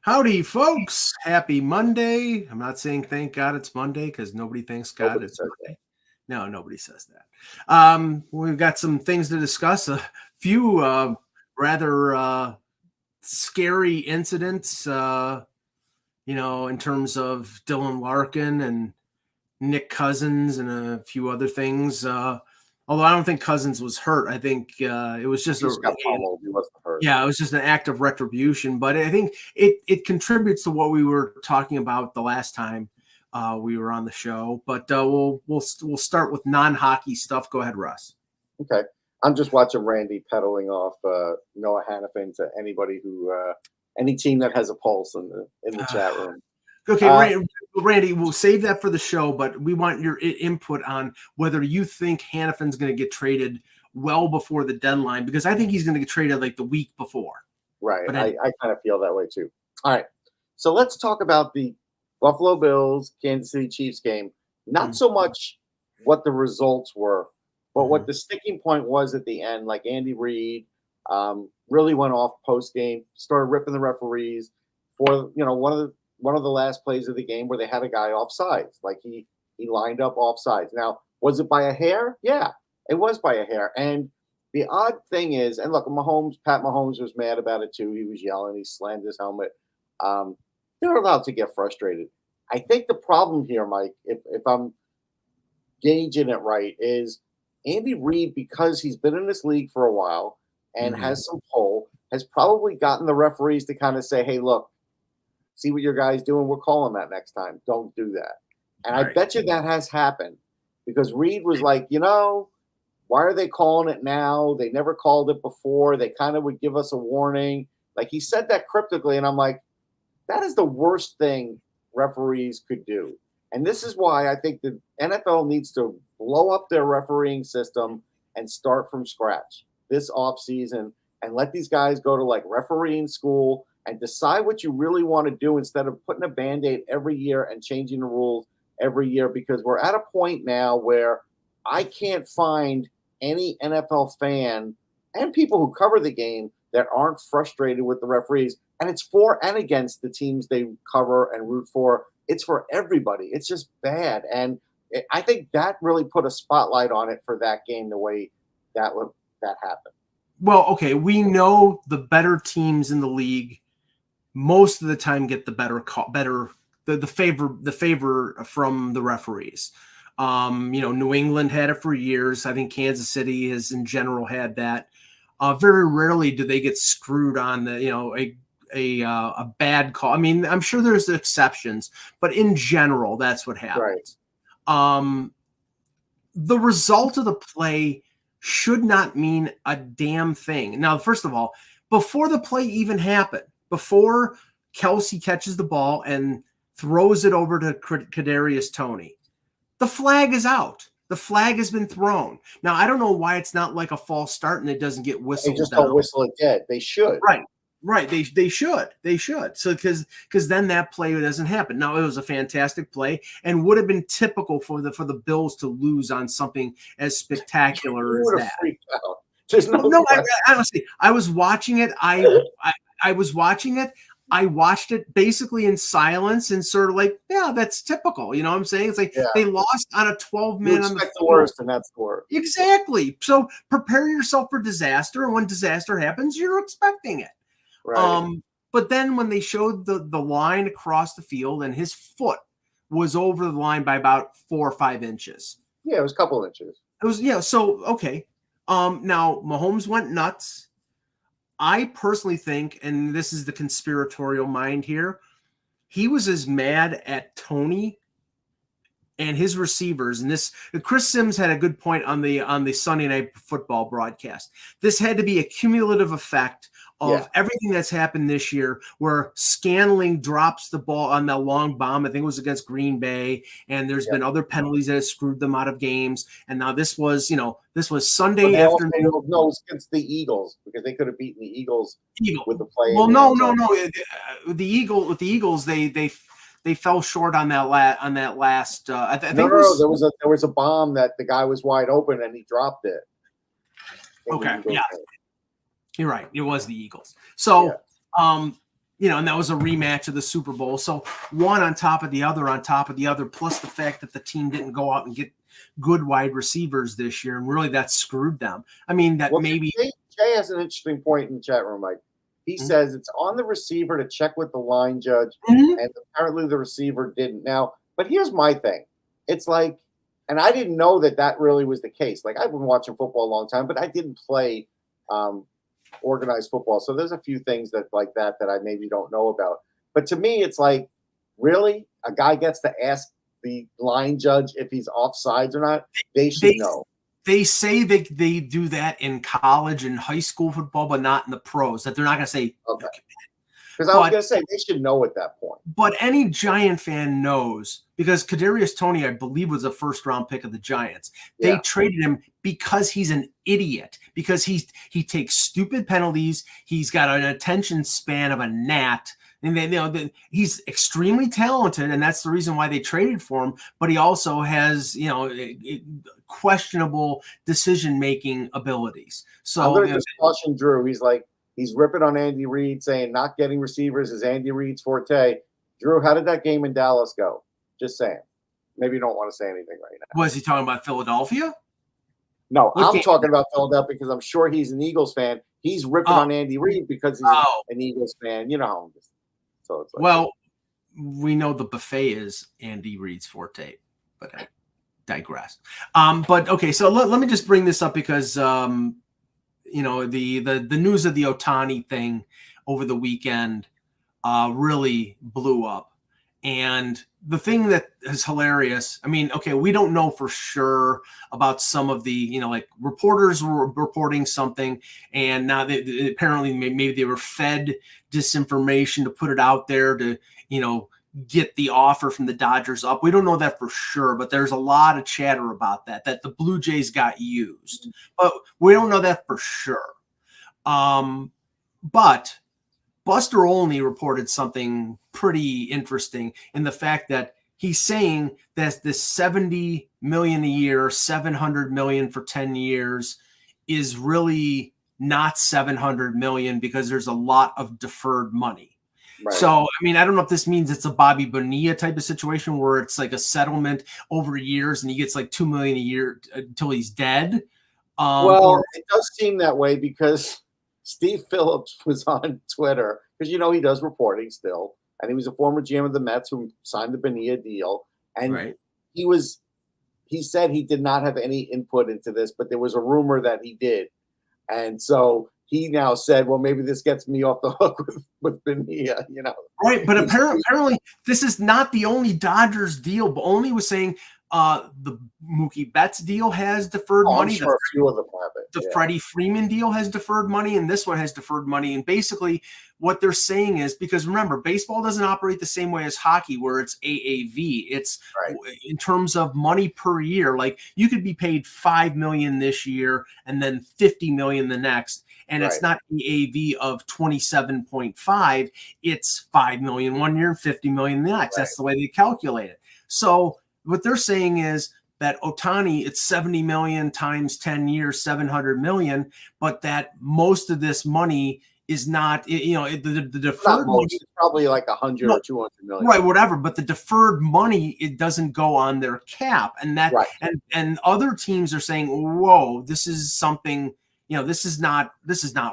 Howdy, folks. Happy Monday. I'm not saying thank God it's Monday because nobody thanks God it's Monday. No, nobody says that. We've got some things to discuss. A few rather scary incidents, in terms of Dylan Larkin and Nick Cousins and a few other things. Although I don't think Cousins was hurt. I think it was just He got pummeled. He wasn't hurt. Yeah, it was just an act of retribution. But I think it contributes to what we were talking about the last time we were on the show. But we'll start with non-hockey stuff. Go ahead, Russ. Okay, I'm just watching Randy peddling off Noah Hanifin to anybody who any team that has a pulse in the chat room. Okay, Randy, we'll save that for the show, but we want your input on whether you think Hanifin's going to get traded well before the deadline, because I think he's going to get traded like the week before. Right. But I kind of feel that way too. All right. So let's talk about the Buffalo Bills, Kansas City Chiefs game. Not so much what the results were, but what the sticking point was at the end. Like Andy Reid really went off post game, started ripping the referees for one of the last plays of the game where they had a guy offsides. Like he lined up offsides. Now, was it by a hair? Yeah, it was by a hair. And the odd thing is, and look, Pat Mahomes was mad about it too. He was yelling. He slammed his helmet. They're allowed to get frustrated. I think the problem here, Mike, if I'm gauging it right, is Andy Reid, because he's been in this league for a while and has some pull, has probably gotten the referees to kind of say, hey, look, see what your guy's doing. We're calling that next time. Don't do that. And I bet you that has happened because Reed was like, why are they calling it now? They never called it before. They kind of would give us a warning. Like he said that cryptically. And I'm like, that is the worst thing referees could do. And this is why I think the NFL needs to blow up their refereeing system and start from scratch this offseason and let these guys go to like refereeing school and decide what you really want to do instead of putting a Band-Aid every year and changing the rules every year, because we're at a point now where I can't find any NFL fan and people who cover the game that aren't frustrated with the referees. And it's for and against the teams they cover and root for. It's for everybody. It's just bad. And I think that really put a spotlight on it for that game, the way that happened. Well, okay, we know the better teams in the league most of the time get the the favor from the referees. New England had it for years. I think Kansas City has in general had that. Very rarely do they get screwed on a bad call. I mean, I'm sure there's exceptions, but in general, that's what happens. Right. The result of the play should not mean a damn thing. Now, first of all, before the play even happened, before Kelsey catches the ball and throws it over to Kadarius Toney, the flag is out. The flag has been thrown. Now, I don't know why it's not like a false start and it doesn't get whistled. They just don't whistle it dead. They should. Right. They should. So because then that play doesn't happen. Now, it was a fantastic play and would have been typical for the Bills to lose on something as spectacular as that. Freaked out. Honestly, I was watching it. I was watching it. I watched it basically in silence and sort of like, yeah, that's typical. You know what I'm saying? It's like they lost on a 12-man on the field. The worst, and that's the worst. Exactly. So prepare yourself for disaster. And when disaster happens, you're expecting it. Right. But then when they showed the line across the field and his foot was over the line by about 4 or 5 inches. Yeah, it was a couple of inches. It was, so, okay. Now, Mahomes went nuts. I personally think, and this is the conspiratorial mind here, he was as mad at Toney and his receivers. And Chris Sims had a good point on the Sunday Night Football broadcast. This had to be a cumulative effect of everything that's happened this year, where Scanling drops the ball on that long bomb. I think it was against Green Bay, and there's been other penalties that have screwed them out of games. And now this was Sunday afternoon. No, it was against the Eagles because they could have beaten the Eagles with the play. Well, no. The Eagles, they fell short on that last. I think there was a bomb that the guy was wide open and he dropped it. Okay, yeah. You're right. It was the Eagles. So, and that was a rematch of the Super Bowl. So one on top of the other, plus the fact that the team didn't go out and get good wide receivers this year, and really that screwed them. I mean, maybe Jay has an interesting point in the chat room, Mike. He says it's on the receiver to check with the line judge, and apparently the receiver didn't. Now, but here's my thing. It's like, and I didn't know that really was the case. Like, I've been watching football a long time, but I didn't play organized football. So there's a few things that I maybe don't know about. But to me, it's like, really? A guy gets to ask the line judge if he's offsides or not? They should know. They say they do that in college and high school football, but not in the pros. That they're not going to say. Okay. Because I was going to say they should know at that point. But any Giant fan knows, because Kadarius Toney, I believe, was a first-round pick of the Giants. They traded him because he's an idiot, because he takes stupid penalties. He's got an attention span of a gnat. And he's extremely talented, and that's the reason why they traded for him. But he also has, questionable decision-making abilities. So I'm going to just caution Drew. He's ripping on Andy Reid, saying not getting receivers is Andy Reid's forte. Drew, how did that game in Dallas go? Just saying. Maybe you don't want to say anything right now. Was he talking about Philadelphia? No, I'm talking about Philadelphia because I'm sure he's an Eagles fan. He's ripping on Andy Reid because he's an Eagles fan. You know how I'm just. So it's like, we know the buffet is Andy Reid's forte, but I digress. But okay, so let me just bring this up because the news of the Otani thing over the weekend really blew up. And the thing that is hilarious, I mean, okay, we don't know for sure about some of the, reporters were reporting something, and now they apparently maybe they were fed disinformation to put it out there to, get the offer from the Dodgers up. We don't know that for sure, but there's a lot of chatter about that the Blue Jays got used, but we don't know that for sure. But Buster Olney reported something pretty interesting in the fact that he's saying that this $70 million a year, $700 million for 10 years is really not $700 million because there's a lot of deferred money. Right. So, I mean, I don't know if this means it's a Bobby Bonilla type of situation where it's like a settlement over years and he gets like $2 million a year until he's dead. It does seem that way because Steve Phillips was on Twitter because, he does reporting still. And he was a former GM of the Mets who signed the Bonilla deal. And he said he did not have any input into this, but there was a rumor that he did. And so he now said, well, maybe this gets me off the hook with Bonilla, Right, but apparently this is not the only Dodgers deal. But Olney was saying the Mookie Betts deal has deferred money. I'm sure a few of them have it. The Freddie Freeman deal has deferred money, and this one has deferred money. And basically what they're saying is, because remember, baseball doesn't operate the same way as hockey where it's AAV. It's in terms of money per year. Like you could be paid $5 million this year and then $50 million the next. And it's not AAV of 27.5. It's $5 million one year and $50 million the next. That's the way they calculate it. So what they're saying is that Otani, it's $70 million times 10 years, $700 million, but that most of this money is not, the deferred money. It's probably like 100 or 200 million. Right, whatever. But the deferred money, it doesn't go on their cap. And that, and other teams are saying, whoa, this is something, this is not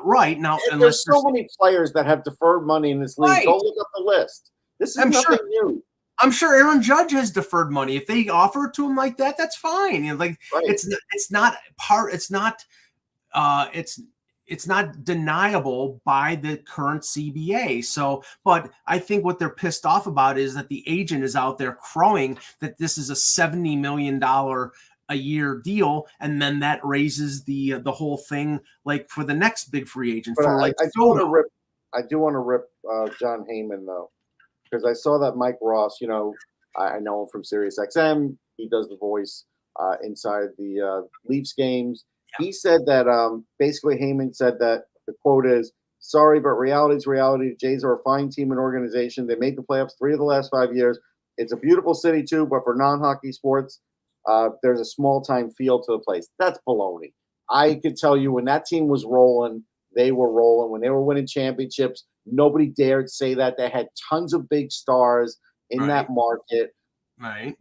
right. Now, there's so many players that have deferred money in this league. Go look up the list. This is nothing new. I'm sure Aaron Judge has deferred money. If they offer it to him like that, that's fine. It's not deniable by the current CBA. So, but I think what they're pissed off about is that the agent is out there crowing that this is a $70 million a year deal, and then that raises the whole thing like for the next big free agent. But I do want to rip John Heyman though. Because I saw that Mike Ross, I know him from SiriusXM. He does the voice inside the Leafs games. Yeah. He said that basically Heyman said that the quote is, sorry, but reality's reality. The Jays are a fine team and organization. They made the playoffs 3 of the last 5 years. It's a beautiful city too, but for non-hockey sports, there's a small-time feel to the place. That's baloney. I could tell you when that team was rolling, they were rolling. When they were winning championships, Nobody dared say that. They had tons of big stars in that market. Right.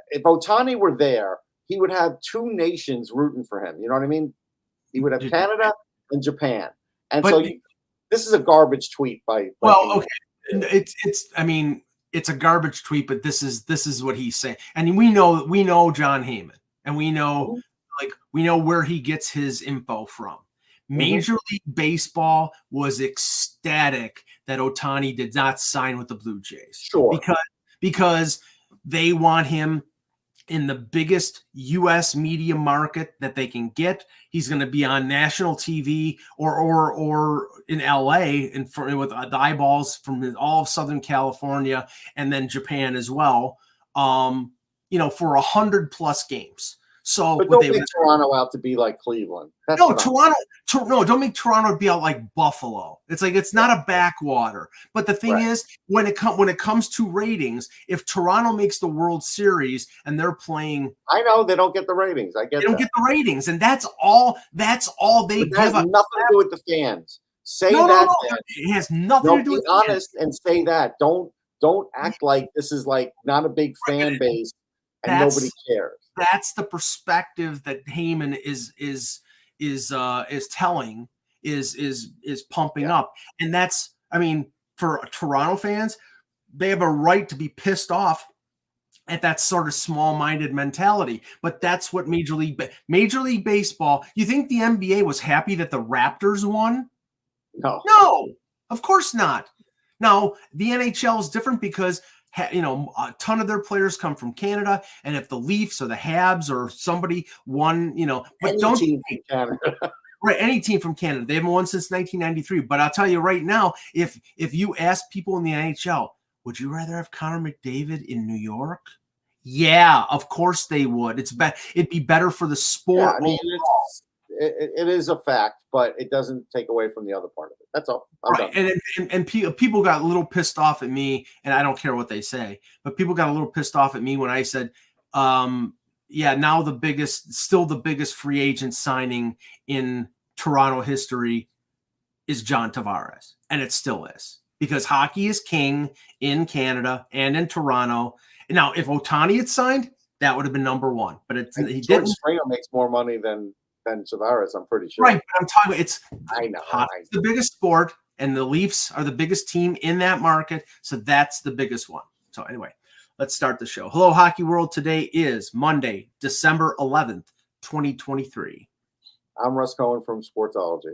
If Otani were there, he would have two nations rooting for him. You know what I mean? He would have Canada and Japan. And this is a garbage tweet by okay. I mean, it's a garbage tweet, but this is what he's saying. And we know John Heyman, and we know where he gets his info from. Major League Baseball was ecstatic that Otani did not sign with the Blue Jays. Sure. Because they want him in the biggest U.S. media market that they can get. He's going to be on national TV or in L.A. with the eyeballs from all of Southern California and then Japan as well, for 100+ games. So, but don't make Toronto out to be like Cleveland. Don't make Toronto be out like Buffalo. It's not a backwater. But the thing is, when it comes to ratings, if Toronto makes the World Series and they're playing, I know they don't get the ratings. They don't get the ratings, and that's all they give. It has nothing to do with the fans. No, it has nothing to do with. Be honest and say that. Don't act like this is like not a big fan base and nobody cares. That's the perspective that Heyman is telling, is pumping up. And that's, I mean, for Toronto fans, they have a right to be pissed off at that sort of small-minded mentality. But that's what Major League Baseball, you think the NBA was happy that the Raptors won? No, of course not. Now, the NHL is different because a ton of their players come from Canada, and if the Leafs or the Habs or somebody won, but any team from Canada. Right, any team from Canada. They haven't won since 1993. But I'll tell you right now, if you ask people in the NHL, would you rather have Connor McDavid in New York? Yeah, of course they would. It'd be better for the sport. Yeah, it is a fact, but it doesn't take away from the other part of it. That's all. And people got a little pissed off at me, and I don't care what they say, but people got a little pissed off at me when I said, now the biggest free agent signing in Toronto history is John Tavares, and it still is, because hockey is king in Canada and in Toronto. Now, if Otani had signed, that would have been number one, but he didn't. Springer makes more money than Tavares, I'm pretty sure. Right, but I'm talking about I know. Hockey's the biggest sport, and the Leafs are the biggest team in that market, so that's the biggest one. So anyway, let's start the show. Hello, Hockey World. Today is Monday, December 11th, 2023. I'm Russ Cohen from Sportsology.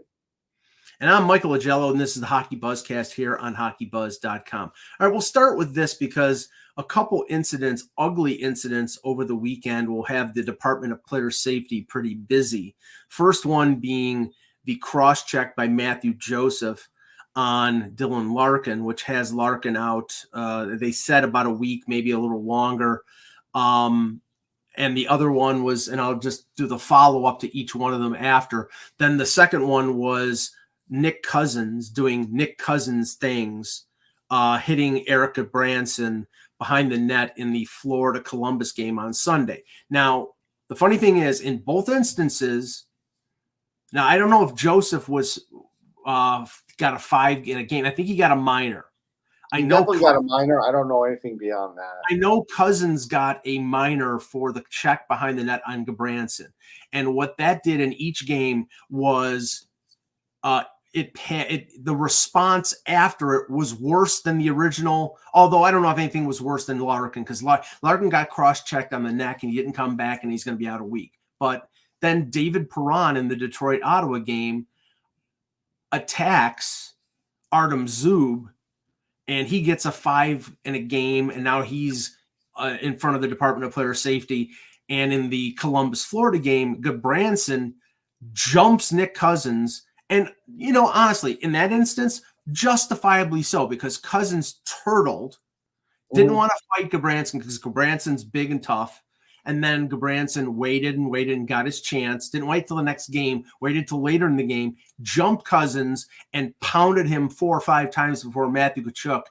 And I'm Michael Agello, and this is the HockeyBuzzcast here on HockeyBuzz.com. All right, we'll start with this because a couple incidents, ugly incidents over the weekend will have the Department of Player Safety pretty busy. First one being the cross-check by Matthew Joseph on Dylan Larkin, which has Larkin out, they said about a week, maybe a little longer. And the other one was, and I'll just do the follow-up to each one of them after. Then the second one was Nick Cousins doing Nick Cousins things, hitting Erica Branson behind the net in the Florida-Columbus game on Sunday. Now, the funny thing is, in both instances, now I don't know if Joseph was got a 5 in a game. I think he got a minor. He definitely got a minor. I don't know anything beyond that. I know Cousins got a minor for the check behind the net on Gabranson. And what that did in each game was the response after it was worse than the original, although I don't know if anything was worse than Larkin, because Larkin got cross-checked on the neck and he didn't come back and he's going to be out a week. But then David Perron in the Detroit-Ottawa game attacks Artem Zub, and he gets a 5 in a game, and now he's in front of the Department of Player Safety. And in the Columbus, Florida game, Gabranson jumps Nick Cousins. And, honestly, in that instance, justifiably so, because Cousins turtled, didn't want to fight Gabranson because Gabranson's big and tough. And then Gabranson waited and got his chance, didn't wait till the next game, waited till later in the game, jumped Cousins and pounded him 4 or 5 times before Matthew Tkachuk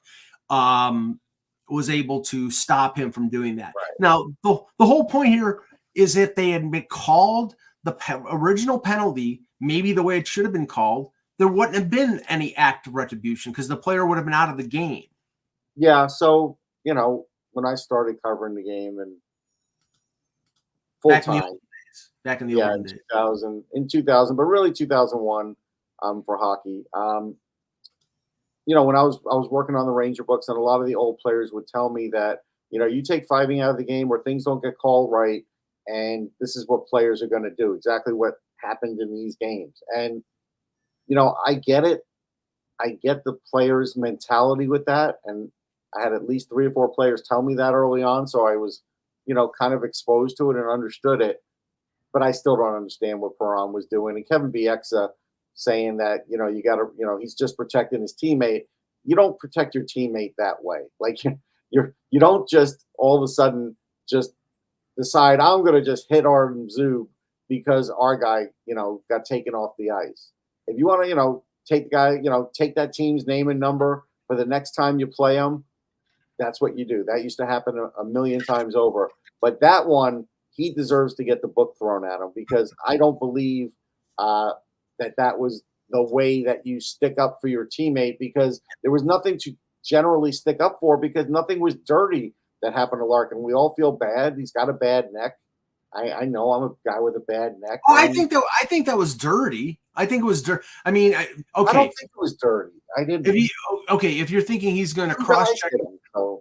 was able to stop him from doing that. Right. Now, the whole point here is if they had been called the original penalty, maybe the way it should have been called, there wouldn't have been any act of retribution because the player would have been out of the game. Yeah. So, when I started covering the game and full time, Back in the yeah, olden days. 2000, but really 2001 for hockey. When I was working on the Ranger books, and a lot of the old players would tell me that, you take fiving out of the game where things don't get called right, and this is what players are going to do, exactly what happened in these games. And, I get it. I get the players' mentality with that. And I had at least 3 or 4 players tell me that early on. So I was, kind of exposed to it and understood it. But I still don't understand what Perron was doing. And Kevin Bieksa saying that, you got to, he's just protecting his teammate. You don't protect your teammate that way. Like you don't just all of a sudden just decide I'm going to just hit Artem Zub because our guy, got taken off the ice. If you want to, take the guy, take that team's name and number for the next time you play them, that's what you do. That used to happen a million times over. But that one, he deserves to get the book thrown at him because I don't believe that was the way that you stick up for your teammate, because there was nothing to generally stick up for because nothing was dirty that happened to Larkin. We all feel bad. He's got a bad neck. I know I'm a guy with a bad neck. Oh, I think that was dirty. I think it was dirty. I mean, okay. I don't think it was dirty. I didn't. If you're thinking he's going to cross-check him,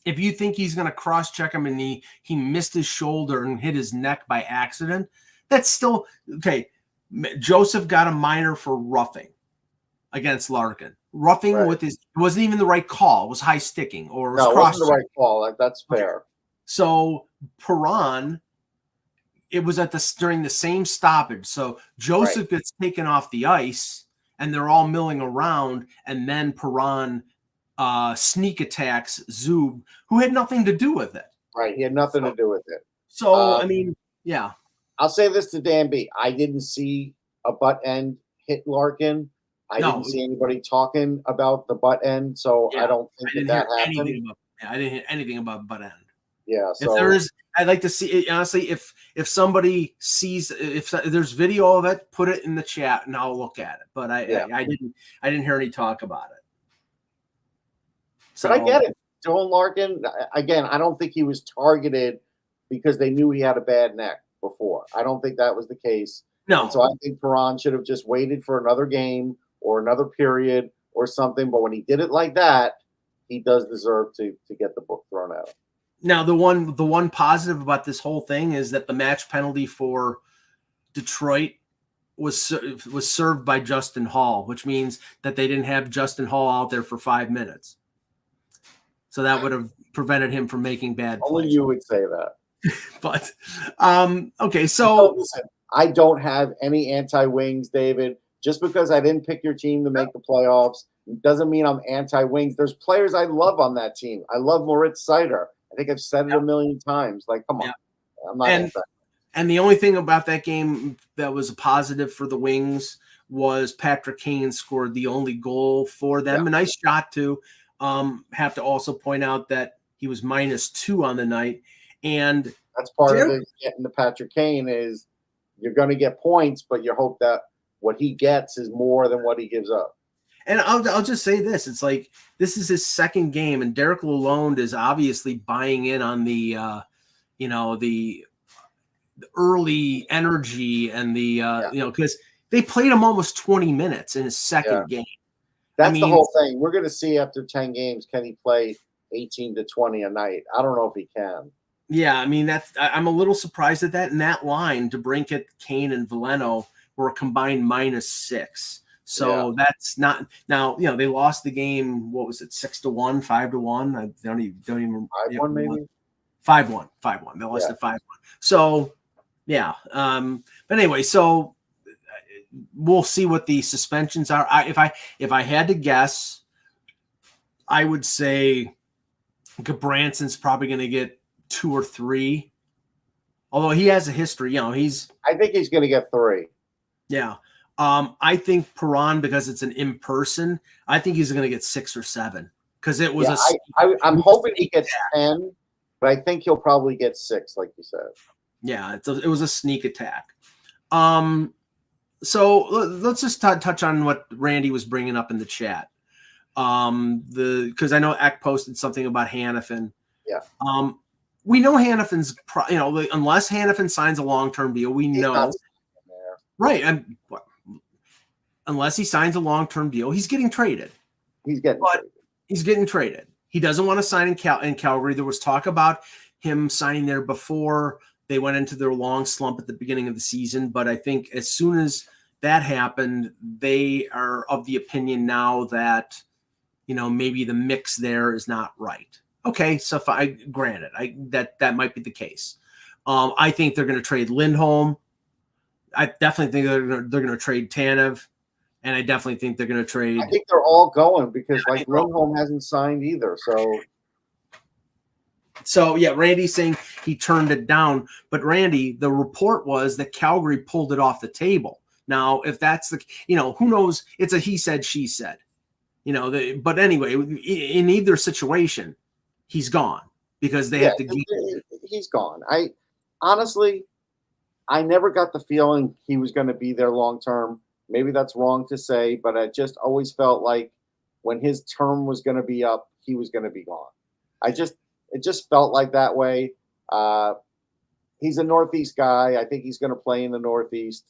if you think he's going to cross-check him and he missed his shoulder and hit his neck by accident, that's still okay. Joseph got a minor for roughing against Larkin. Roughing with his wasn't even the right call. It was high sticking or it wasn't the right call. That's fair. Okay. So Perron, it was during the same stoppage. So Joseph gets taken off the ice and they're all milling around, and then Perron sneak attacks Zub, who had nothing to do with it. Right. He had nothing to do with it. So, I mean, yeah. I'll say this to Dan B. I didn't see a butt end hit Larkin. I didn't see anybody talking about the butt end, so I don't think that happened. I didn't hear anything about butt end. Yeah. So if there is, I'd like to see it, honestly. If somebody sees, if there's video of it, put it in the chat and I'll look at it. But I didn't hear any talk about it. So, but I get it. Dylan Larkin, again, I don't think he was targeted because they knew he had a bad neck before. I don't think that was the case. No. And so I think Perron should have just waited for another game or another period or something. But when he did it like that, he does deserve to get the book thrown at him. Now, the one positive about this whole thing is that the match penalty for Detroit was served by Justin Hall, which means that they didn't have Justin Hall out there for 5 minutes. So that would have prevented him from making bad plays. Only you would say that. But, okay, so listen, I don't have any anti-wings, David. Just because I didn't pick your team to make the playoffs doesn't mean I'm anti-wings. There's players I love on that team. I love Moritz Seider. I think I've said it a million times. Like, come on. Yeah. I'm not anti. And the only thing about that game that was a positive for the Wings was Patrick Kane scored the only goal for them. A nice shot, too. Have to also point out that he was -2 on the night. And that's part of it. Getting to Patrick Kane is you're going to get points, but you hope that what he gets is more than what he gives up. And I'll just say this. It's like this is his second game, and Derek Lalonde is obviously buying in on the the early energy and the because they played him almost 20 minutes in his second game. That's the whole thing. We're going to see after 10 games, can he play 18 to 20 a night? I don't know if he can. Yeah, I mean, I'm a little surprised at that. In that line, DeBrincat, Kane, and Veleno were a combined -6. So that's not now. They lost the game. What was it? 6-1, 5-1. I don't even 5-1 maybe. 5-1. They lost at 5-1. So but anyway, so we'll see what the suspensions are. If I had to guess, I would say Gabranson's probably going to get 2 or 3. Although he has a history, I think he's going to get 3. Yeah. I think Perron, because it's an in-person, I think he's going to get 6 or 7 because it was I'm hoping he gets 10, but I think he'll probably get 6, like you said. Yeah, it was a sneak attack. So let's just touch on what Randy was bringing up in the chat. Because I know Eck posted something about Hanifin. Yeah. We know Hanifin's, unless Hanifin signs a long-term deal, we know. Right. And unless he signs a long-term deal, he's getting traded. He's getting traded. He doesn't want to sign in Calgary. There was talk about him signing there before they went into their long slump at the beginning of the season. But I think as soon as that happened, they are of the opinion now that, maybe the mix there is not right. Okay, so granted, that might be the case. I think they're going to trade Lindholm. I definitely think they're going to trade Tanev, and I definitely think they're going to trade. I think they're all going because Lindholm hasn't signed either. So yeah, Randy's saying he turned it down, but Randy, the report was that Calgary pulled it off the table. Now, if that's the, who knows? It's a he said, she said. But anyway, in either situation, he's gone because they have to. He's gone. Honestly, I never got the feeling he was going to be there long term. Maybe that's wrong to say, but I just always felt like when his term was going to be up, he was going to be gone. It just felt like that way. He's a Northeast guy. I think he's going to play in the Northeast.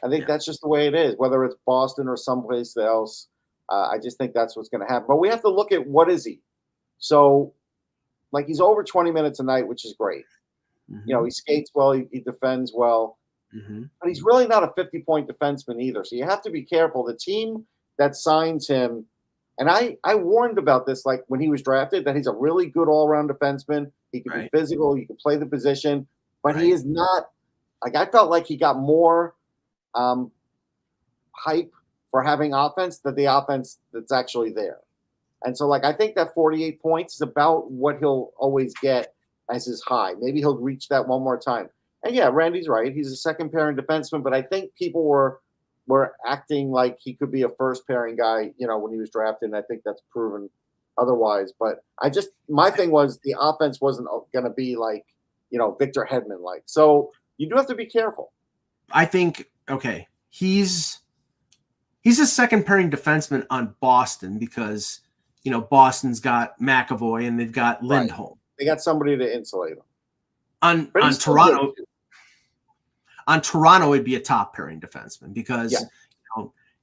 I think that's just the way it is, whether it's Boston or someplace else. I just think that's what's going to happen. But we have to look at what is he. So, he's over 20 minutes a night, which is great. Mm-hmm. He skates well. He defends well. Mm-hmm. But he's really not a 50-point defenseman either. So you have to be careful. The team that signs him, and I warned about this when he was drafted, that he's a really good all-around defenseman. He can be physical. He can play the position. But he is not – I felt like he got more hype for having offense than the offense that's actually there. And so, I think that 48 points is about what he'll always get as his high. Maybe he'll reach that one more time. And yeah, Randy's right. He's a second pairing defenseman, but I think people were acting like he could be a first pairing guy, when he was drafted. And I think that's proven otherwise. But my thing was the offense wasn't going to be Victor Hedman like. So you do have to be careful. I think, okay, he's a second pairing defenseman on Boston because, Boston's got McAvoy and they've got Lindholm. They got somebody to insulate him. On Toronto, it'd be a top pairing defenseman because,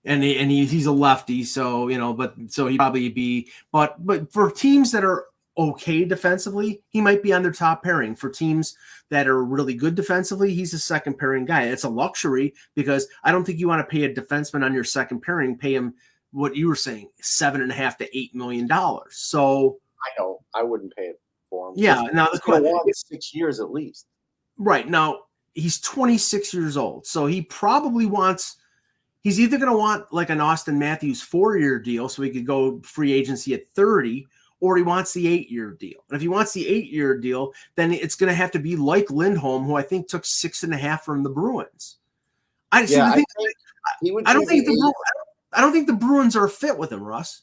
he's a lefty. So, so he'd probably be, but for teams that are okay defensively, he might be on their top pairing. For teams that are really good defensively, he's a second pairing guy. It's a luxury because I don't think you want to pay a defenseman on your second pairing, pay him what you were saying, $7.5 to $8 million. So I know I wouldn't pay it for him. Yeah. Now the question is 6 years at least. Right. Now he's 26 years old. So he probably he's either going to want an Austin Matthews 4-year deal so he could go free agency at 30, or he wants the 8-year deal. And if he wants the 8-year deal, then it's going to have to be like Lindholm, who I think took 6.5 from the Bruins. I don't think the Bruins are a fit with him, Russ.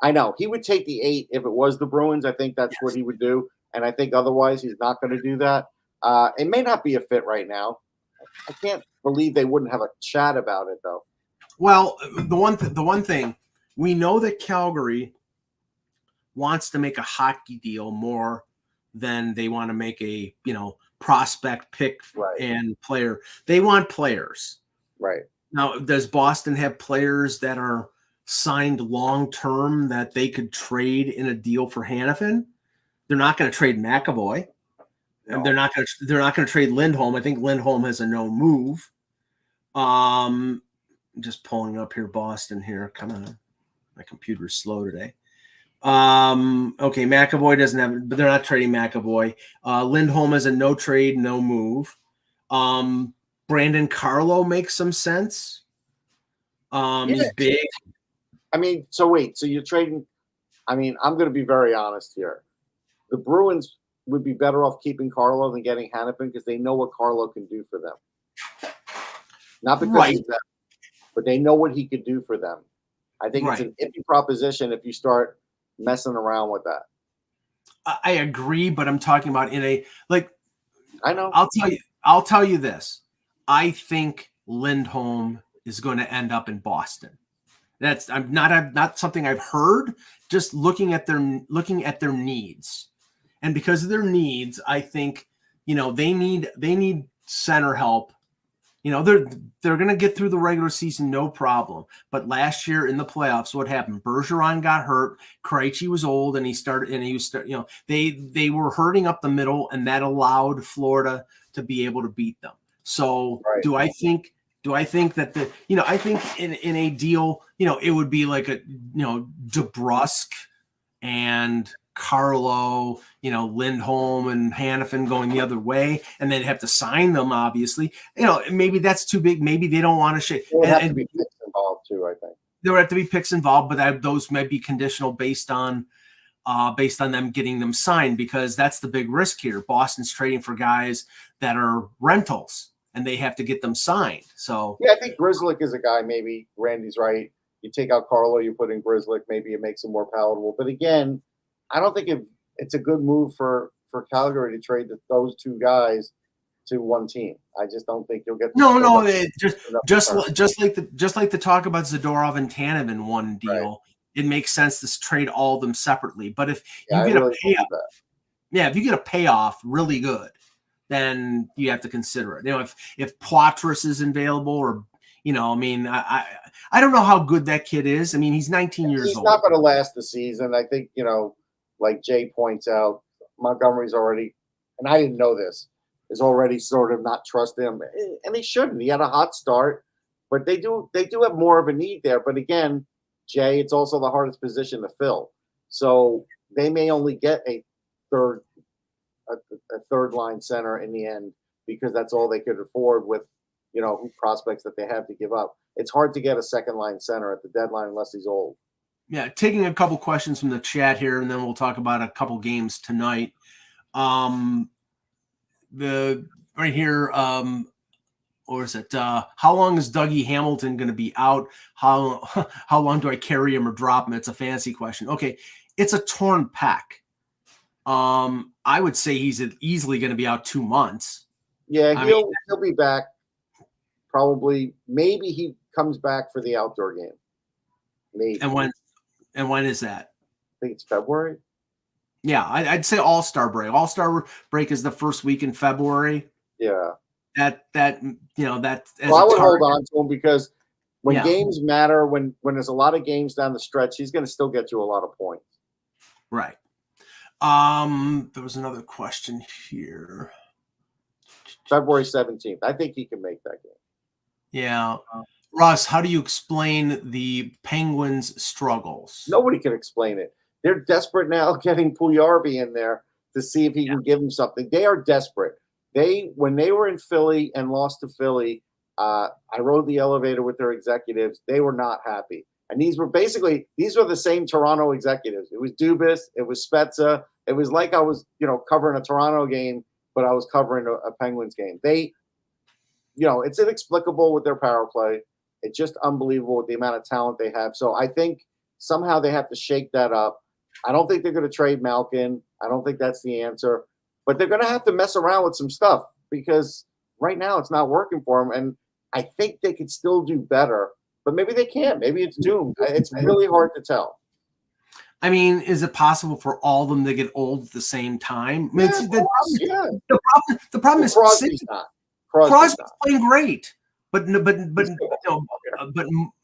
I know. He would take the 8 if it was the Bruins. I think that's what he would do. And I think otherwise he's not going to do that. It may not be a fit right now. I can't believe they wouldn't have a chat about it, though. Well, the one thing, we know that Calgary wants to make a hockey deal more than they want to make a, prospect pick and player. They want players. Right. Now, does Boston have players that are signed long-term that they could trade in a deal for Hanifin? They're not going to trade McAvoy. No. And they're not going to trade Lindholm. I think Lindholm has a no move. I'm just pulling up here Boston here. Come on. My computer's slow today. Okay, McAvoy doesn't have, but they're not trading McAvoy. Lindholm has a no trade, no move. Brandon Carlo makes some sense. He's big. So you're trading. I'm going to be very honest here. The Bruins would be better off keeping Carlo than getting Hanifin because they know what Carlo can do for them. Not because he's that, but they know what he could do for them. I think it's an iffy proposition if you start messing around with that. I agree, but I'm talking about I know. I'll tell you this. I think Lindholm is going to end up in Boston. That's not something I've heard. Just looking at their needs, and because of their needs, I think they need center help. They're going to get through the regular season no problem. But last year in the playoffs, what happened? Bergeron got hurt. Krejci was old, and they were hurting up the middle, and that allowed Florida to be able to beat them. So Right. do I think that I think in a deal, it would be like DeBrusque and Carlo, Lindholm and Hanifin going the other way, and then have to sign them. Obviously, maybe that's too big. Maybe they don't want to shake. There would have to be picks involved too. I think there would have to be picks involved, but those might be conditional based on them getting them signed, because that's the big risk here. Boston's trading for guys that are rentals, and they have to get them signed. So yeah, I think Grzelcyk is a guy. Maybe Randy's right. You take out Carlo, you put in Grzelcyk. Maybe it makes him more palatable. But again, I don't think it's a good move for Calgary to trade those two guys to one team. I just don't think you'll get just like the talk about Zadorov and Tanev in one deal. Right. It makes sense to trade all of them separately. But if you get a payoff, if you get a payoff really good, then you have to consider it. If Poitras is available, or I don't know how good that kid is. I mean, he's 19 years old. He's not going to last the season. I think like Jay points out, Montgomery's already, and I didn't know this, is already sort of not trusting him, and he shouldn't. He had a hot start, but they do have more of a need there. But again, Jay, it's also the hardest position to fill, so they may only get a third line center in the end, because that's all they could afford with prospects that they have to give up. It's hard to get a second line center at the deadline unless he's old. Yeah, taking a couple questions from the chat here, and then we'll talk about a couple games tonight. Right here, or is it? How long is Dougie Hamilton going to be out? How long do I carry him or drop him? It's a fancy question. Okay, it's a torn pec. I would say he's easily going to be out 2 months. Yeah, he'll be back. Probably, maybe he comes back for the outdoor game. Maybe. And when is that? I think it's February. Yeah, I'd say All-Star break. All-Star break is the first week in February. Yeah. That. I would hold on to him, because when games matter, when there's a lot of games down the stretch, he's going to still get you a lot of points. Right. There was another question here. February 17th. I think he can make that game. Yeah. Russ, how do you explain the Penguins' struggles? Nobody can explain it. They're desperate now, getting Puljujarvi in there to see if he can give them something. They are desperate. When they were in Philly and lost to Philly, I rode the elevator with their executives. They were not happy. And these were the same Toronto executives. It was Dubas. It was Spezza. It was like I was, covering a Toronto game, but I was covering a Penguins game. It's inexplicable with their power play. It's just unbelievable with the amount of talent they have. So I think somehow they have to shake that up. I don't think they're going to trade Malkin. I don't think that's the answer. But they're going to have to mess around with some stuff, because right now it's not working for them. And I think they could still do better, but maybe they can't. Maybe it's doomed. It's really hard to tell. I mean, is it possible for all of them to get old at the same time? The problem is Crosby's not. Crosby's playing great, but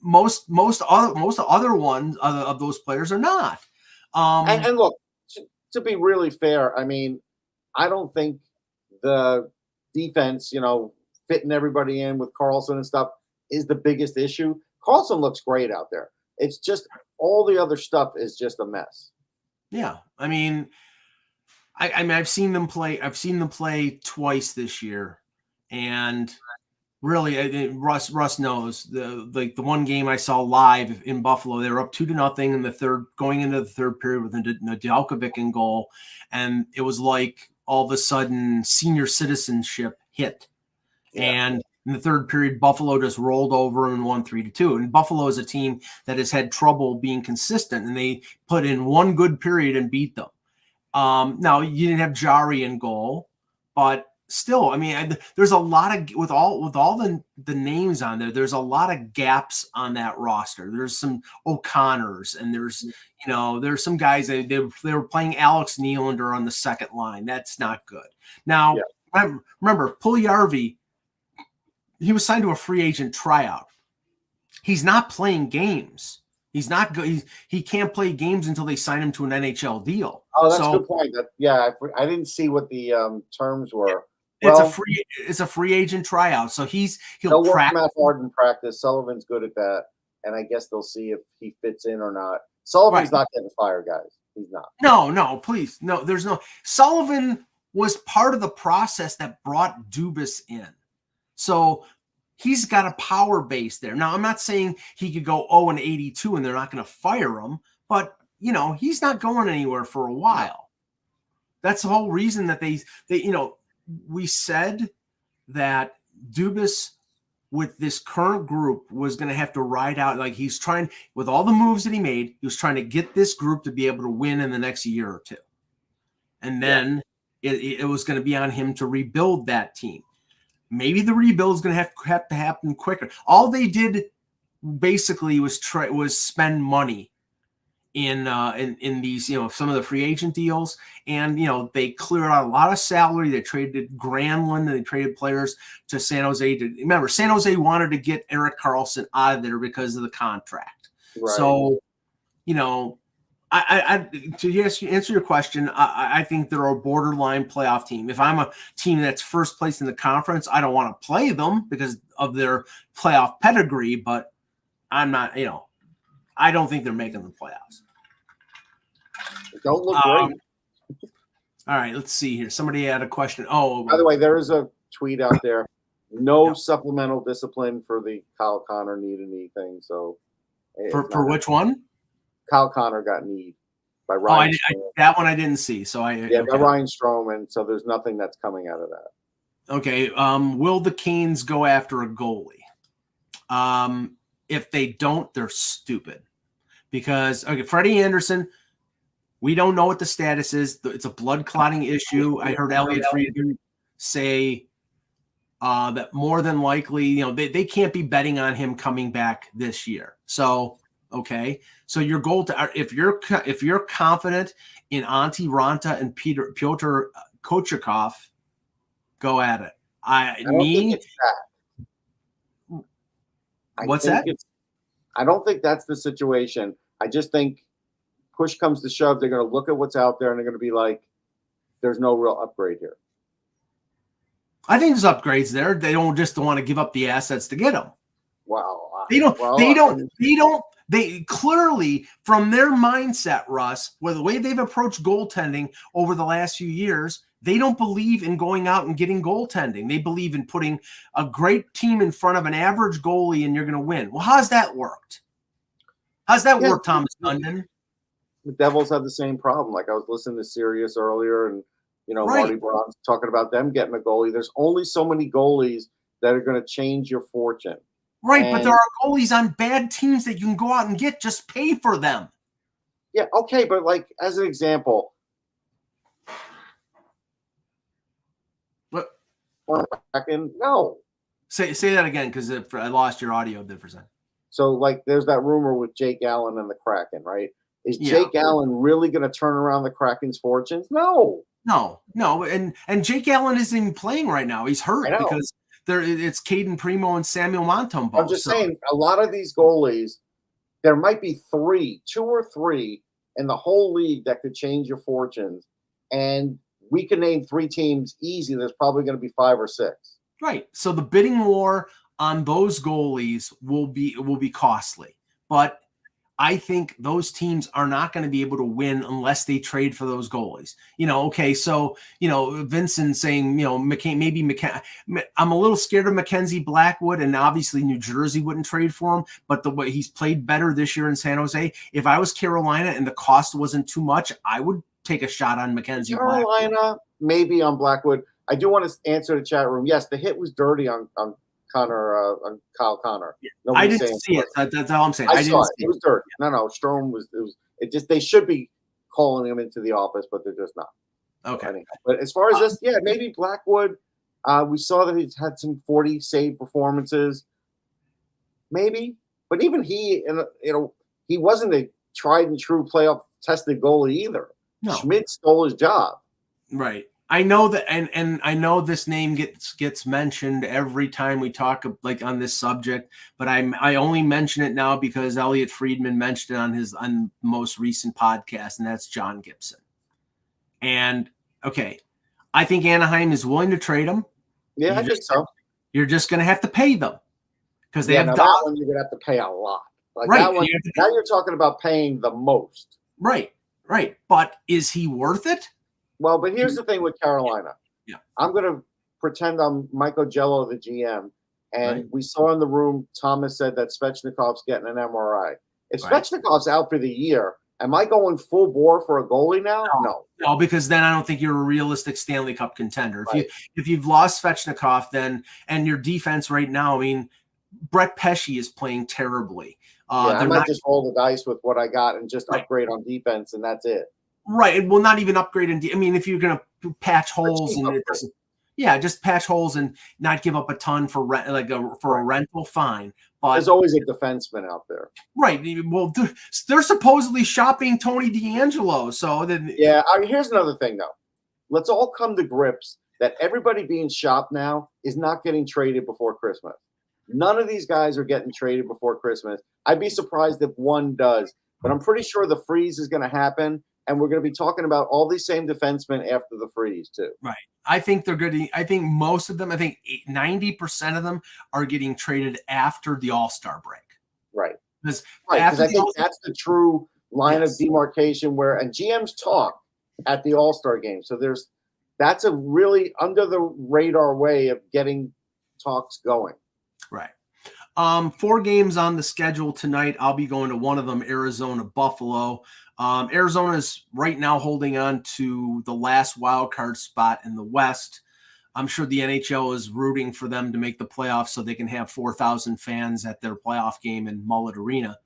most other ones of those players are not. And look, to be really fair, I mean, I don't think the defense, fitting everybody in with Karlsson and stuff is the biggest issue. Karlsson looks great out there. It's just all the other stuff is just a mess. Yeah, I mean, I've seen them play. I've seen them play twice this year, and really, Russ knows the one game I saw live in Buffalo. They were up 2-0 in the third, going into the third period with Nedeljkovic in goal, and it was like all of a sudden senior citizenship hit, and in the third period, Buffalo just rolled over and won 3-2. And Buffalo is a team that has had trouble being consistent, and they put in one good period and beat them. Now, you didn't have Jari in goal, but still, I mean, there's a lot of with all the names on there. There's a lot of gaps on that roster. There's some O'Connors, and there's some guys that they were playing Alex Nylander on the second line. That's not good. Now, remember Puljujarvi, he was signed to a free agent tryout. He's not playing games. He's not good. He can't play games until they sign him to an NHL deal. Oh, that's a good point. I didn't see what the terms were. It's a free agent tryout, so he'll work him out hard in practice. Sullivan's good at that, and I guess they'll see if he fits in or not. Sullivan's not getting fired, guys. He's not. No, please, no. There's no. Sullivan was part of the process that brought Dubas in, so he's got a power base there. Now, I'm not saying he could go 0-82 and they're not going to fire him, but he's not going anywhere for a while. That's the whole reason that they we said that Dubas with this current group was going to have to ride out. Like, he's trying, with all the moves that he made, he was trying to get this group to be able to win in the next year or two. And then it was going to be on him to rebuild that team. Maybe the rebuild is going to have to happen quicker. All they did basically was spend money in these, some of the free agent deals, and they cleared out a lot of salary. They traded Granlund, and they traded players to San Jose. Remember, San Jose wanted to get Erik Karlsson out of there because of the contract. Right. So, to answer your question, I think they're a borderline playoff team. If I'm a team that's first place in the conference, I don't want to play them because of their playoff pedigree, but I'm not, I don't think they're making the playoffs. It don't look great. All right, let's see here. Somebody had a question. Oh, by the way, there is a tweet out there. No supplemental discipline for the Kyle Connor knee thing. So for which one? Kyle Connor got kneed by Ryan. That one I didn't see. So by Ryan Stroman. So there's nothing that's coming out of that. Okay. Will the Canes go after a goalie? If they don't, they're stupid. Because Freddie Anderson, we don't know what the status is. It's a blood clotting issue. I heard Elliot Friedman say that more than likely, they can't be betting on him coming back this year. So. Okay, so your goal if you're confident in Antti Ranta and Pyotr Kochetkov, go at it. What's that? I don't think that's the situation. I just think push comes to shove, they're going to look at what's out there and they're going to be like, "There's no real upgrade here." I think there's upgrades there. They don't want to give up the assets to get them. Wow. They clearly, from their mindset, Russ, with the way they've approached goaltending over the last few years, they don't believe in going out and getting goaltending. They believe in putting a great team in front of an average goalie and you're going to win. Well, how's that worked? How's that work, Thomas Dundon? The Devils have the same problem. Like, I was listening to Sirius earlier, and Marty Braun's talking about them getting a goalie. There's only so many goalies that are going to change your fortune. Right, but there are goalies on bad teams that you can go out and get. Just pay for them. Yeah, okay, but like, as an example, what? No. Say that again, because I lost your audio there for a second. So, like, there's that rumor with Jake Allen and the Kraken, right? Is Jake Allen really going to turn around the Kraken's fortunes? No. And Jake Allen isn't even playing right now. He's hurt because it's Caden Primo and Samuel Montembeault. I'm just saying, a lot of these goalies, there might be two or three in the whole league that could change your fortunes. And we can name 3 teams easy. There's probably going to be 5 or 6. Right. So the bidding war on those goalies will be costly. But I think those teams are not going to be able to win unless they trade for those goalies. So, Vincent saying, I'm a little scared of Mackenzie Blackwood, and obviously New Jersey wouldn't trade for him, but the way he's played better this year in San Jose. If I was Carolina and the cost wasn't too much, I would take a shot on Mackenzie Carolina, Blackwood. Maybe on Blackwood. I do want to answer the chat room. Yes, the hit was dirty on on Kyle Connor. I didn't see it. That's all I'm saying. I saw it. It was dirty. No, Strome was. It just, they should be calling him into the office, but they're just not. Okay. Anyhow. But as far as this, maybe Blackwood. We saw that he's had some 40 save performances, maybe. But even he wasn't a tried and true playoff tested goalie either. No. Schmidt stole his job. Right. I know that, and I know this name gets mentioned every time we talk like on this subject, but I only mention it now because Elliot Friedman mentioned it on the most recent podcast, and that's John Gibson. And okay, I think Anaheim is willing to trade him. Yeah, I think so. You're just going to have to pay them because they have that one. You're going to have to pay a lot. Like right. That one, now you're talking about paying the most. Right. But is he worth it? Well, but here's the thing with Carolina. Yeah. I'm going to pretend I'm Michael Jello, the GM, and we saw in the room Thomas said that Svechnikov's getting an MRI. If Svechnikov's out for the year, am I going full bore for a goalie now? No, because then I don't think you're a realistic Stanley Cup contender. If you've lost Svechnikov, then and your defense right now, I mean, Brett Pesce is playing terribly. I might just roll the dice with what I got and just upgrade on defense, and that's it. Right. Well, not even upgrade. I mean, if you're going to patch holes and just patch holes and not give up a ton for a rental, fine. But there's always a defenseman out there. Right. Well, they're supposedly shopping Tony DeAngelo. So then, here's another thing though. Let's all come to grips that everybody being shopped now is not getting traded before Christmas. None of these guys are getting traded before Christmas. I'd be surprised if one does, but I'm pretty sure the freeze is going to happen. And we're going to be talking about all these same defensemen after the freeze too. Right. I think they're good. I think most of them, 90% of them are getting traded after the All-Star break. Right. Because I think that's the true line of demarcation and GMs talk at the All-Star game. So that's a really under the radar way of getting talks going. Right. 4 games on the schedule tonight. I'll be going to one of them, Arizona, Buffalo. Arizona is right now holding on to the last wild card spot in the West. I'm sure the NHL is rooting for them to make the playoffs so they can have 4,000 fans at their playoff game in Mullet Arena.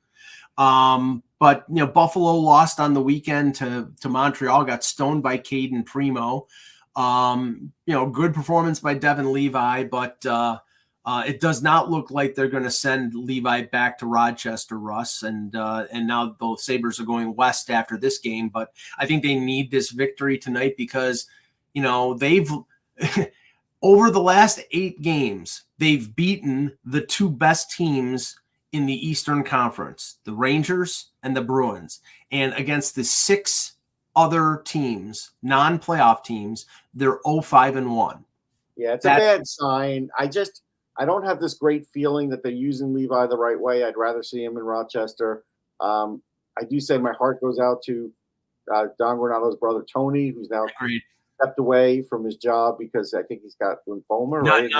But Buffalo lost on the weekend to Montreal, got stoned by Caden Primo. Good performance by Devin Levi, but it does not look like they're going to send Levi back to Rochester, Russ, and now the Sabres are going west after this game. But I think they need this victory tonight because, they've over the last 8 games, they've beaten the 2 best teams in the Eastern Conference, the Rangers and the Bruins, and against the 6 other teams, non-playoff teams, they're 0-5-1. Yeah, it's a bad sign. I don't have this great feeling that they're using Levi the right way. I'd rather see him in Rochester. I do say my heart goes out to Don Granato's brother, Tony, who's now stepped away from his job because I think he's got lymphoma, right?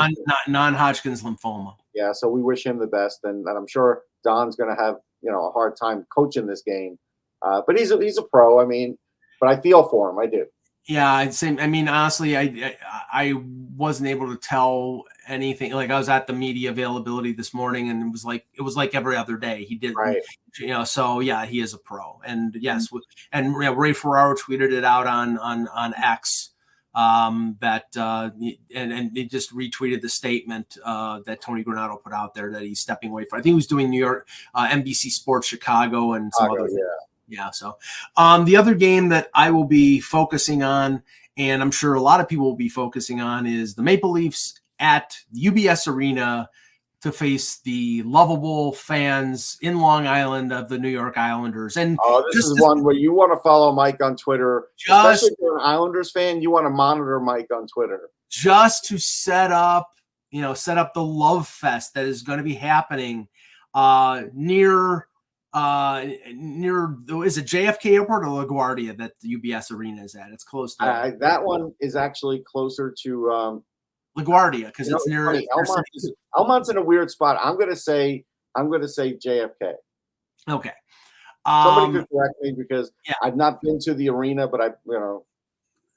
Non-Hodgkin's lymphoma. Yeah, so we wish him the best. And I'm sure Don's going to have, a hard time coaching this game. But he's a pro. I mean, but I feel for him. I do. Yeah, I mean, honestly, I wasn't able to tell anything. Like I was at the media availability this morning, and it was like every other day. He did, So yeah, he is a pro, and yes, and Ray Ferraro tweeted it out on X, and he just retweeted the statement that Tony Granato put out there that he's stepping away from. I think he was doing New York, NBC Sports Chicago, and some other. Yeah. So the other game that I will be focusing on, and I'm sure a lot of people will be focusing on, is the Maple Leafs at UBS Arena to face the lovable fans in Long Island of the New York Islanders. And this is one where you want to follow Mike on Twitter. Especially if you're an Islanders fan, you want to monitor Mike on Twitter. Just to set up the love fest that is going to be happening near is it JFK Airport or LaGuardia that the UBS Arena is at? It's close to that one is actually closer to LaGuardia because it's near Elmont's in a weird spot. I'm gonna say JFK. Okay. Somebody could correct me because I've not been to the arena, but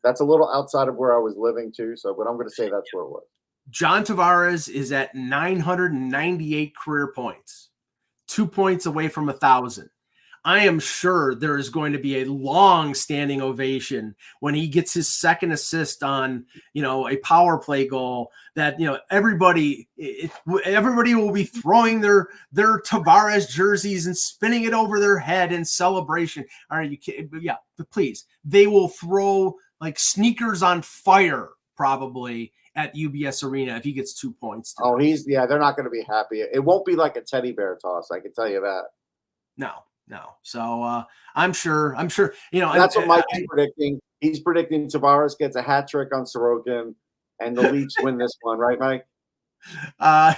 that's a little outside of where I was living too. So, but I'm gonna say that's where it was. John Tavares is at 998 career points. 2 points away from 1,000. I am sure there is going to be a long standing ovation when he gets his second assist on, a power play goal that, everybody will be throwing their Tavares jerseys and spinning it over their head in celebration. All right. Yeah, please. They will throw like sneakers on fire probably at UBS Arena if he gets 2 points. Oh, they're not going to be happy. It won't be like a teddy bear toss. I can tell you that. No. So I'm sure, that's what Mike is predicting. He's predicting Tavares gets a hat trick on Sorokin and the Leafs win this one, right, Mike?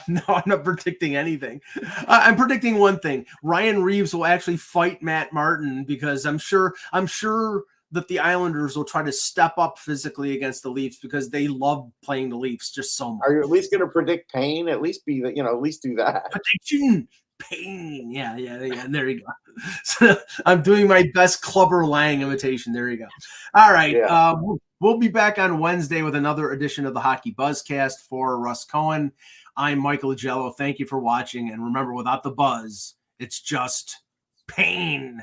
No, I'm not predicting anything. I'm predicting one thing. Ryan Reeves will actually fight Matt Martin because I'm sure that the Islanders will try to step up physically against the Leafs because they love playing the Leafs just so much. Are you at least going to predict pain? At least at least do that. Prediction pain. Yeah. And there you go. So I'm doing my best Clubber Lang imitation. There you go. All right. Yeah. We'll be back on Wednesday with another edition of the Hockey Buzzcast. For Russ Cohen, I'm Michael Agello. Thank you for watching. And remember, without the buzz, it's just pain.